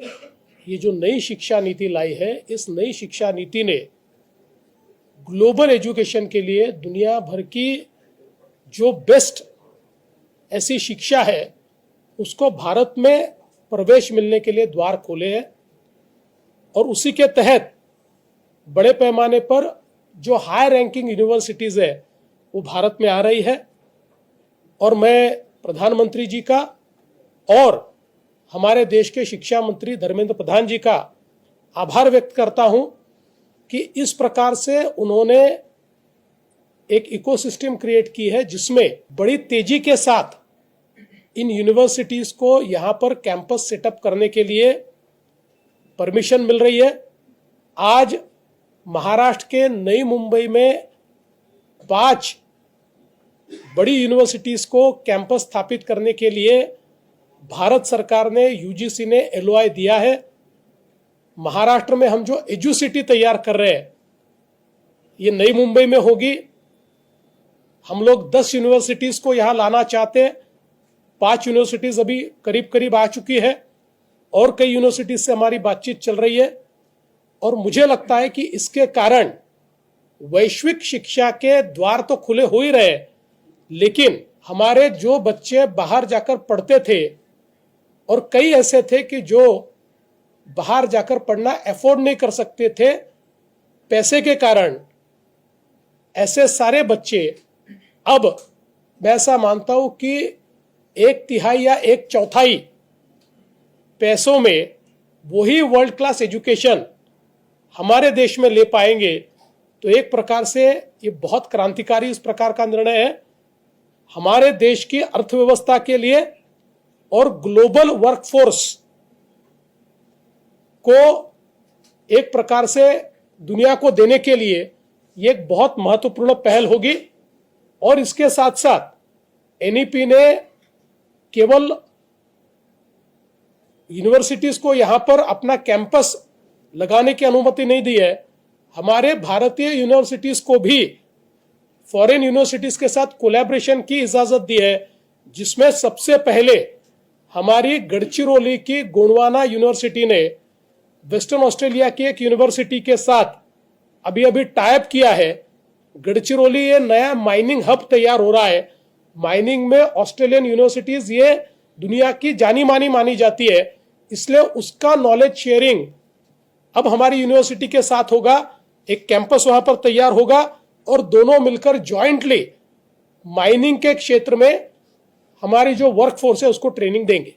ये जो नई शिक्षा नीति लाई है, इस नई शिक्षा नीति ने ग्लोबल एजुकेशन के लिए दुनिया भर की जो बेस्ट ऐसी शिक्षा है उसको भारत में प्रवेश मिलने के लिए द्वार खोले हैं। और उसी के तहत बड़े पैमाने पर जो हाई रैंकिंग यूनिवर्सिटीज है वो भारत में आ रही है। और मैं प्रधानमंत्री जी का और हमारे देश के शिक्षा मंत्री धर्मेंद्र प्रधान जी का आभार व्यक्त करता हूं कि इस प्रकार से उन्होंने एक इकोसिस्टम क्रिएट की है जिसमें बड़ी तेजी के साथ इन यूनिवर्सिटीज को यहां पर कैंपस सेटअप करने के लिए परमिशन मिल रही है। आज महाराष्ट्र के नई मुंबई में 5 बड़ी यूनिवर्सिटीज को कैंपस स्थापित करने के लिए भारत सरकार ने, यूजीसी ने एलओआई दिया है। महाराष्ट्र में हम जो एजुसिटी तैयार कर रहे हैं ये नई मुंबई में होगी। हम लोग 10 यूनिवर्सिटीज को यहां लाना चाहते हैं। 5 यूनिवर्सिटीज अभी करीब करीब आ चुकी है और कई यूनिवर्सिटीज से हमारी बातचीत चल रही है। और मुझे लगता है कि इसके कारण वैश्विक शिक्षा के द्वार तो खुले हो ही रहे, लेकिन हमारे जो बच्चे बाहर जाकर पढ़ते थे और कई ऐसे थे कि जो बाहर जाकर पढ़ना अफोर्ड नहीं कर सकते थे पैसे के कारण, ऐसे सारे बच्चे अब मैं ऐसा मानता हूं कि 1/3 या 1/4 पैसों में वही वर्ल्ड क्लास एजुकेशन हमारे देश में ले पाएंगे। तो एक प्रकार से ये बहुत क्रांतिकारी इस प्रकार का निर्णय है हमारे देश की अर्थव्यवस्था के लिए और ग्लोबल वर्कफोर्स को एक प्रकार से दुनिया को देने के लिए ये एक बहुत महत्वपूर्ण पहल होगी। और इसके साथ साथ एनईपी ने केवल यूनिवर्सिटीज को यहां पर अपना कैंपस लगाने की अनुमति नहीं दी है, हमारे भारतीय यूनिवर्सिटीज को भी फॉरेन यूनिवर्सिटीज के साथ कोलैबोरेशन की इजाजत दी है, जिसमें सबसे पहले हमारी गढ़चिरौली की गोंडवाना यूनिवर्सिटी ने वेस्टर्न ऑस्ट्रेलिया की एक यूनिवर्सिटी के साथ अभी टाइप किया है। गढ़चिरौली ये नया माइनिंग हब तैयार हो रहा है। माइनिंग में ऑस्ट्रेलियन यूनिवर्सिटीज ये दुनिया की जानी मानी जाती है, इसलिए उसका नॉलेज शेयरिंग अब हमारी यूनिवर्सिटी के साथ होगा। एक कैंपस वहां पर तैयार होगा और दोनों मिलकर जॉइंटली माइनिंग के क्षेत्र में हमारी जो वर्कफोर्स है उसको ट्रेनिंग देंगे।